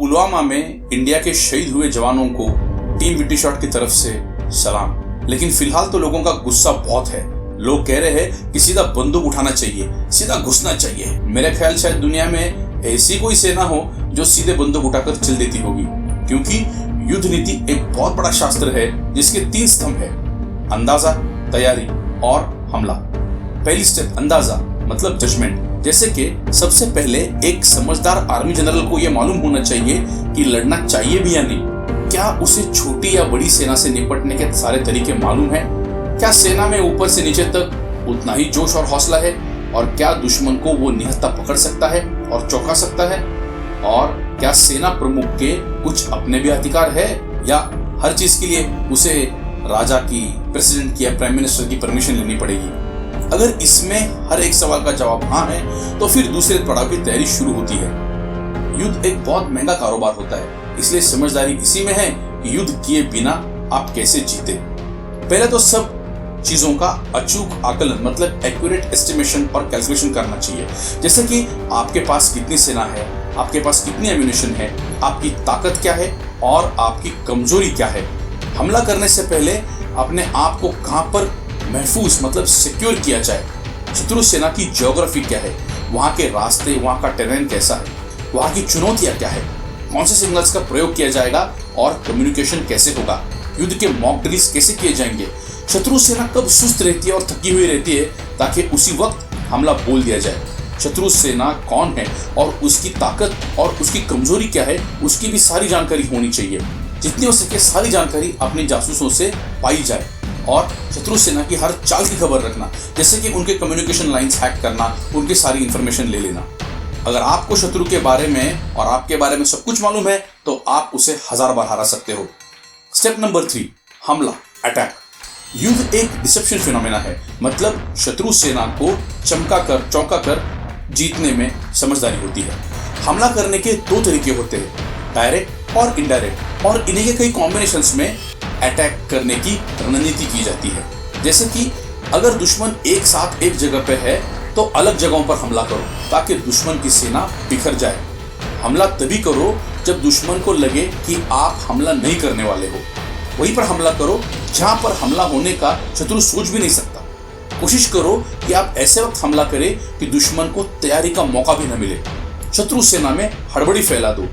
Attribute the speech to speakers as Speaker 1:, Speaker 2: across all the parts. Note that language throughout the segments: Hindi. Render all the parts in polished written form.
Speaker 1: पुलवामा में इंडिया के शहीद हुए जवानों को टीम विटी शॉट की तरफ से सलाम। लेकिन फिलहाल तो लोगों का गुस्सा बहुत है। लोग कह रहे हैं कि सीधा बंदूक उठाना चाहिए, सीधा घुसना चाहिए। मेरे ख्याल शायद दुनिया में ऐसी कोई सेना हो जो सीधे बंदूक उठाकर चल देती होगी, क्योंकि युद्ध नीति एक बहुत बड़ा शास्त्र है जिसके 3 स्तंभ है: अंदाजा, तैयारी और हमला। पहली स्टेप अंदाजा मतलब जजमेंट। जैसे कि सबसे पहले एक समझदार आर्मी जनरल को यह मालूम होना चाहिए कि लड़ना चाहिए भी या नहीं। क्या उसे छोटी या बड़ी सेना से निपटने के सारे तरीके मालूम है? क्या सेना में ऊपर से नीचे तक उतना ही जोश और हौसला है? और क्या दुश्मन को वो निहत्था पकड़ सकता है और चौंका सकता है? और क्या सेना प्रमुख के कुछ अपने भी अधिकार है, या हर चीज के लिए उसे राजा की, प्रेसिडेंट की या प्राइम मिनिस्टर की परमिशन लेनी पड़ेगी? अगर इसमें हर एक सवाल का जवाब हाँ है, तो फिर दूसरे पड़ाव की तैयारी शुरू होती है। युद्ध एक बहुत महंगा कारोबार होता है, इसलिए समझदारी इसी में है कि युद्ध किए बिना आप कैसे जीते। पहले तो सब चीजों का अचूक आकलन मतलब एक्यूरेट एस्टिमेशन और कैलकुलेशन करना चाहिए। जैसे कि आपके पास कितनी सेना है, आपके पास कितनी एम्यूनिशन है, आपकी ताकत क्या है और आपकी कमजोरी क्या है। हमला करने से पहले अपने आप को कहां पर महफूज मतलब सिक्योर किया जाए, शत्रु सेना की ज्योग्राफी क्या है, वहां के रास्ते, वहां का टेरेन कैसा है, वहां की चुनौतियां क्या है, कौन से सिग्नल्स का प्रयोग किया जाएगा और कम्युनिकेशन कैसे होगा, युद्ध के मॉक ड्रिल्स कैसे किए जाएंगे, शत्रु सेना कब सुस्त रहती है और थकी हुई रहती है ताकि उसी वक्त हमला बोल दिया जाए, शत्रु सेना कौन है और उसकी ताकत और उसकी कमजोरी क्या है, उसकी भी सारी जानकारी होनी चाहिए। जितनी हो सके सारी जानकारी अपने जासूसों से पाई जाए और शत्रु सेना की हर चाल की खबर रखना, जैसे कि उनके कम्युनिकेशन लाइंस हैक करना, उनकी सारी इंफॉर्मेशन ले लेना। अगर आपको शत्रु के बारे में और आपके बारे में सब कुछ मालूम है तो आप उसे 1000 बार हरा सकते हो। स्टेप नंबर 3 हमला, अटैक। युद्ध एक डिसेप्शन फिनोमेना है, मतलब शत्रु सेना को चौंका कर जीतने में समझदारी होती है। हमला करने के 2 तरीके होते हैं, डायरेक्ट और इनडायरेक्ट, और इन्हीं के कई कॉम्बिनेशंस में अटैक करने की रणनीति की जाती है। जैसे कि अगर दुश्मन एक साथ एक जगह पे है तो अलग जगहों पर हमला करो ताकि दुश्मन की सेना बिखर जाए। हमला तभी करो जब दुश्मन को लगे कि आप हमला नहीं करने वाले हो। वहीं पर हमला करो जहां पर हमला होने का शत्रु सोच भी नहीं सकता। कोशिश करो कि आप ऐसे वक्त हमला करें कि दुश्मन को तैयारी का मौका भी न मिले। शत्रु सेना में हड़बड़ी फैला दो।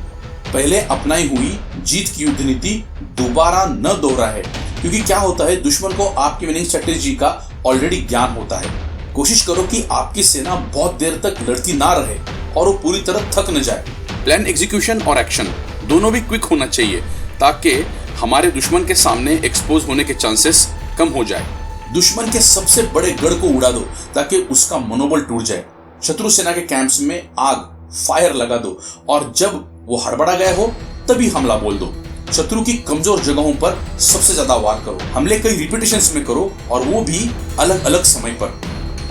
Speaker 1: पहले अपनाई हुई जीत की युद्ध नीति दोबारा न दोहराए, क्योंकि क्या होता है, दुश्मन को आपकी विनिंग स्ट्रेटेजी का ऑलरेडी ज्ञान होता है। कोशिश करो कि आपकी सेना बहुत देर तक लड़ती ना रहे और वो पूरी तरह थक न जाए। प्लान एग्जीक्यूशन और एक्शन दोनों भी क्विक होना चाहिए ताकि हमारे दुश्मन के सामने एक्सपोज होने के चांसेस कम हो जाए। दुश्मन के सबसे बड़े गढ़ को उड़ा दो ताकि उसका मनोबल टूट जाए। शत्रु सेना के कैंप्स में आग, फायर लगा दो और जब वो हड़बड़ा गए हो तभी हमला बोल दो। शत्रु की कमजोर जगहों पर सबसे ज्यादा वार करो। हमले कई रिपीटेशंस में करो और वो भी अलग अलग समय पर।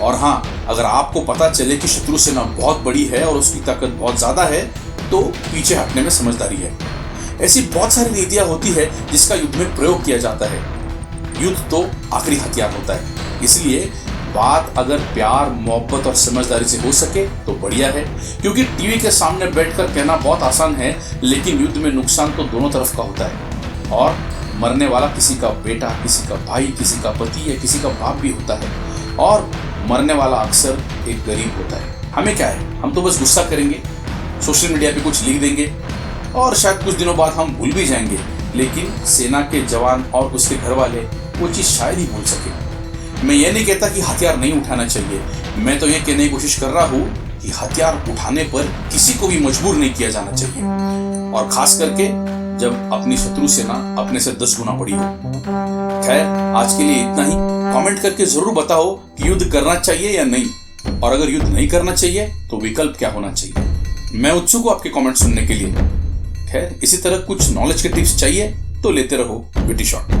Speaker 1: और हाँ, अगर आपको पता चले कि शत्रु सेना बहुत बड़ी है और उसकी ताकत बहुत ज्यादा है तो पीछे हटने में समझदारी है। ऐसी बहुत सारी नीतियां होती है जिसका युद्ध में प्रयोग किया जाता है। युद्ध तो आखिरी हथियार होता है, इसलिए बात अगर प्यार, मोहब्बत और समझदारी से हो सके तो बढ़िया है, क्योंकि टीवी के सामने बैठकर कहना बहुत आसान है, लेकिन युद्ध में नुकसान तो दोनों तरफ का होता है और मरने वाला किसी का बेटा, किसी का भाई, किसी का पति या किसी का बाप भी होता है और मरने वाला अक्सर एक गरीब होता है। हमें क्या है, हम तो बस गुस्सा करेंगे, सोशल मीडिया पे कुछ लिख देंगे और शायद कुछ दिनों बाद हम भूल भी जाएंगे, लेकिन सेना के जवान और उसके घर वाले वो चीज़ शायद ही भूल सके। मैं ये नहीं कहता कि हथियार नहीं उठाना चाहिए, मैं तो ये कहने की कोशिश कर रहा हूँ कि हथियार उठाने पर किसी को भी मजबूर नहीं किया जाना चाहिए, और खास करके जब अपनी शत्रु सेना अपने से 10 गुना बड़ी हो। खैर, आज के लिए इतना ही। कमेंट करके जरूर बताओ कि युद्ध करना चाहिए या नहीं, और अगर युद्ध नहीं करना चाहिए तो विकल्प क्या होना चाहिए। मैं उत्सुक हूँ आपके कमेंट सुनने के लिए। खैर, इसी तरह कुछ नॉलेज के टिप्स चाहिए तो लेते रहो विटी शॉट।